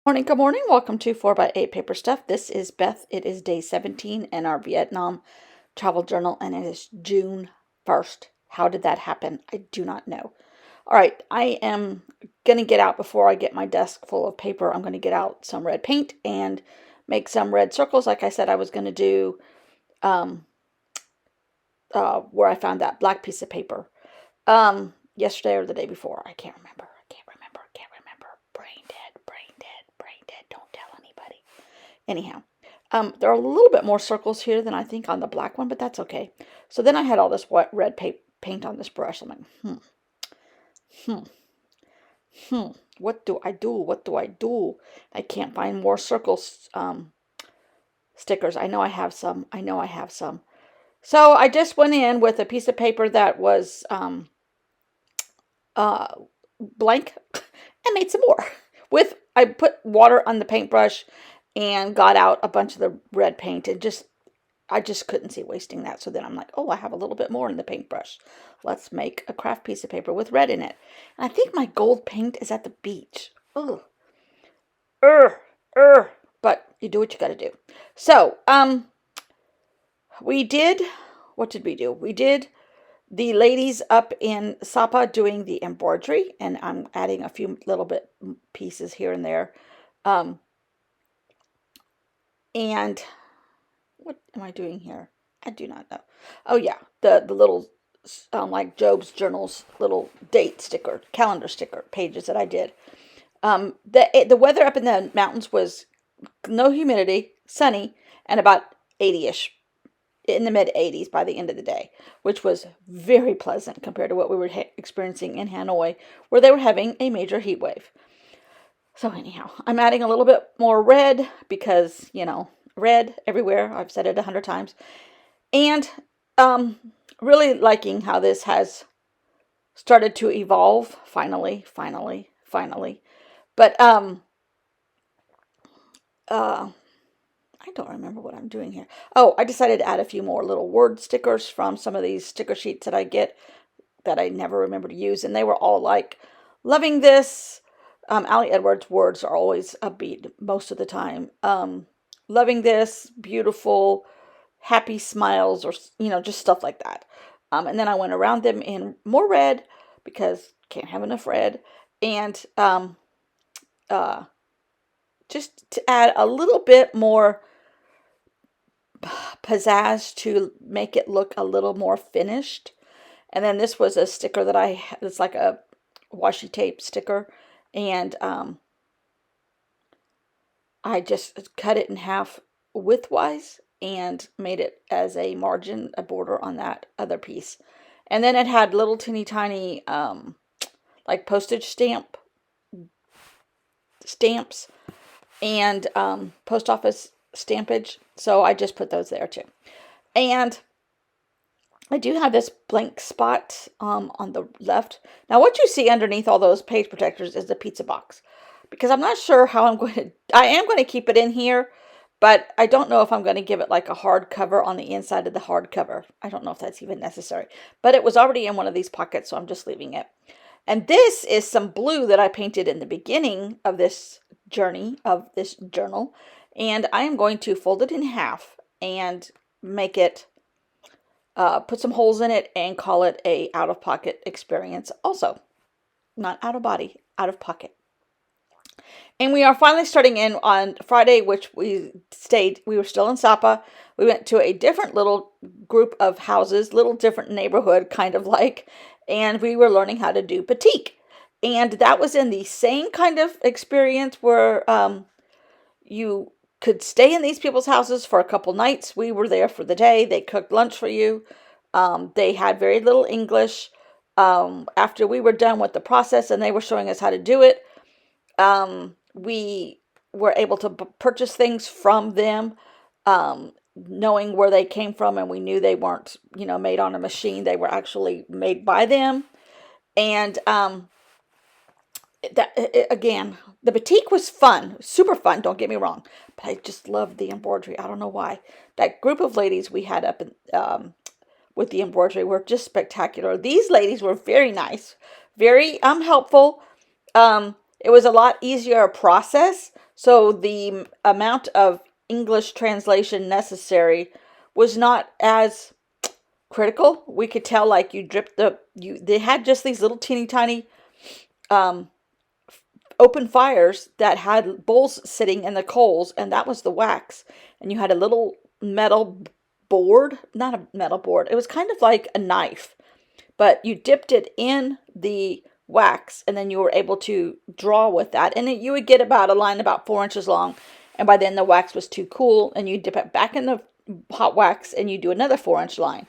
Morning, good morning. Welcome to 4x8 Paper Stuff. This is Beth. It is day 17 in our Vietnam travel journal, and it is June 1st. How did that happen? I do not know. All right, I am going to get out before I get my desk full of paper. I'm going to get out some red paint and make some red circles like I said I was going to do where I found that black piece of paper yesterday or the day before. I can't remember. Brain dead, brain dead, brain dead. Don't tell anybody. Anyhow, there are a little bit more circles here than I think on the black one, but that's okay. So then I had all this wet red paint on this brush. I'm like, what do I do? What do I do? I can't find more circles stickers. I know I have some. So I just went in with a piece of paper that was blank and made some more. I put water on the paintbrush and got out a bunch of the red paint and I just couldn't see wasting that. So then I'm like, oh, I have a little bit more in the paintbrush. Let's make a craft piece of paper with red in it. And I think my gold paint is at the beach. Ugh. But you do what you got to do. So, what did we do? We did the ladies up in Sapa doing the embroidery, and I'm adding a few little bit pieces here and there. And what am I doing here? I do not know. Oh yeah, the little like Job's Journals little date sticker, calendar sticker pages that I did. The weather up in the mountains was no humidity, sunny, and about 80-ish, in the mid 80s by the end of the day, which was very pleasant compared to what we were experiencing in Hanoi, where they were having a major heat wave. So anyhow, I'm adding a little bit more red because, red everywhere. I've said it 100 times. And really liking how this has started to evolve, finally. But I don't remember what I'm doing here. Oh, I decided to add a few more little word stickers from some of these sticker sheets that I get that I never remember to use. And they were all like, loving this. Ali Edwards' words are always upbeat most of the time. Loving this, beautiful, happy smiles, or, just stuff like that. And then I went around them in more red because can't have enough red. And just to add a little bit more pizzazz to make it look a little more finished. And then this was a sticker that it's like a washi tape sticker, and I just cut it in half widthwise and made it as a margin, a border on that other piece. And then it had little teeny tiny like postage stamps and post office stampage, so I just put those there too. And I do have this blank spot on the left. Now what you see underneath all those page protectors is the pizza box, because I'm not sure how I am going to keep it in here, but I don't know if I'm going to give it like a hard cover on the inside of the hard cover. I don't know if that's even necessary, but it was already in one of these pockets, so I'm just leaving it. And this is some blue that I painted in the beginning of this journey, of this journal. And I am going to fold it in half and make it, put some holes in it and call it a out-of-pocket experience also. Not out of body, out of pocket. And we are finally starting in on Friday, which we were still in Sapa. We went to a different little group of houses, little different neighborhood, kind of like, and we were learning how to do batik. And that was in the same kind of experience where you could stay in these people's houses for a couple nights. We were there for the day. They cooked lunch for you. They had very little English. After we were done with the process and they were showing us how to do it, we were able to purchase things from them, knowing where they came from, and we knew they weren't, made on a machine. They were actually made by them. And again, the batik was fun, super fun, don't get me wrong, but I just loved the embroidery. I don't know why. That group of ladies we had up in, with the embroidery were just spectacular. These ladies were very nice, very helpful. it was a lot easier process. So the amount of English translation necessary was not as critical. We could tell, like, you dripped they had just these little teeny tiny um, open fires that had bowls sitting in the coals, and that was the wax. And you had a little metal board, not a metal board, it was kind of like a knife, but you dipped it in the wax, and then you were able to draw with that. And you would get about a line about 4 inches long, and by then the wax was too cool, and you dip it back in the hot wax, and you do another 4-inch line,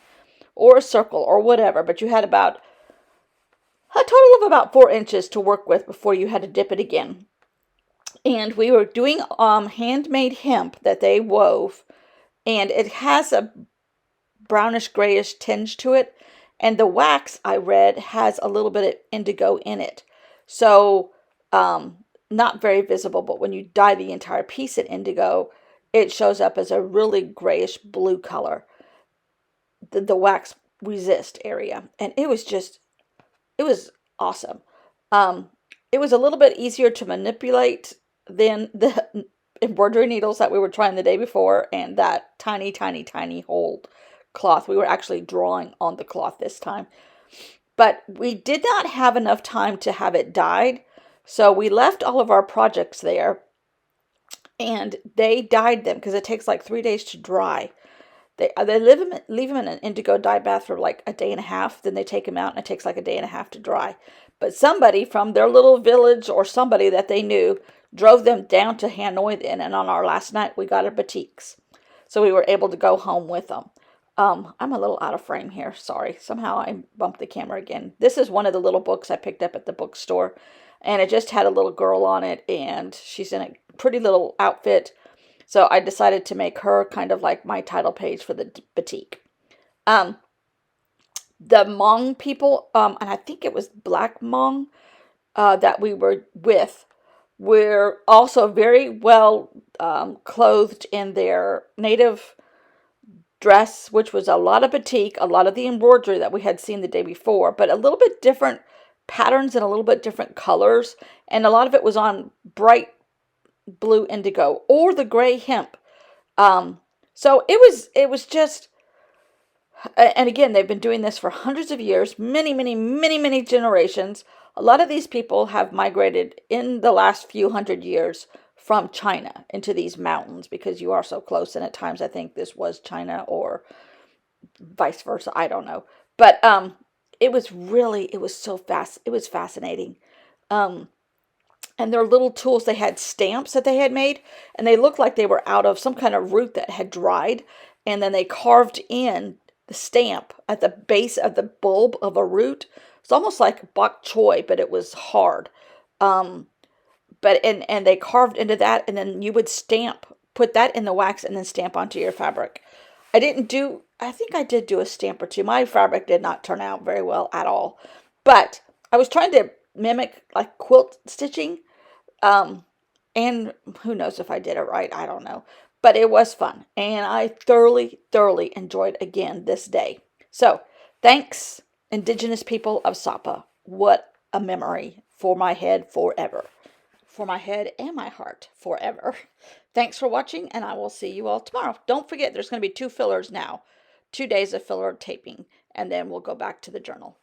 or a circle, or whatever. But you had about a total of about 4 inches to work with before you had to dip it again. And we were doing handmade hemp that they wove, and it has a brownish grayish tinge to it, and the wax, I read, has a little bit of indigo in it. So not very visible, but when you dye the entire piece in indigo, it shows up as a really grayish blue color, the wax resist area. And it was awesome. It was a little bit easier to manipulate than the embroidery needles that we were trying the day before, and that tiny, tiny, tiny hold cloth. We were actually drawing on the cloth this time. But we did not have enough time to have it dyed, so we left all of our projects there, and they dyed them because it takes like 3 days to dry. They leave them in an indigo dye bath for like a day and a half. Then they take them out, and it takes like a day and a half to dry. But somebody from their little village, or somebody that they knew, drove them down to Hanoi then. And on our last night, we got our batiks. So we were able to go home with them. I'm a little out of frame here. Sorry. Somehow I bumped the camera again. This is one of the little books I picked up at the bookstore. And it just had a little girl on it. And she's in a pretty little outfit. So I decided to make her kind of like my title page for the batik. The Hmong people, and I think it was Black Hmong that we were with, were also very well clothed in their native dress, which was a lot of batik, a lot of the embroidery that we had seen the day before, but a little bit different patterns and a little bit different colors. And a lot of it was on bright blue indigo or the gray hemp. So it was just, and again, they've been doing this for hundreds of years, many, many, many, many generations. A lot of these people have migrated in the last few hundred years from China into these mountains because you are so close. And at times I think this was China or vice versa. I don't know. But it was so fast. It was fascinating. And their little tools, they had stamps that they had made, and they looked like they were out of some kind of root that had dried, and then they carved in the stamp at the base of the bulb of a root. It's almost like bok choy, but it was hard. And they carved into that, and then you would put that in the wax, and then stamp onto your fabric. I think I did do a stamp or two. My fabric did not turn out very well at all, but I was trying to mimic like quilt stitching. And who knows if I did it right, I don't know. But it was fun, and I thoroughly, thoroughly enjoyed again this day. So, thanks, Indigenous people of Sapa. What a memory for my head forever. For my head and my heart forever. Thanks for watching, and I will see you all tomorrow. Don't forget, there's going to be 2 fillers now. 2 days of filler taping, and then we'll go back to the journal.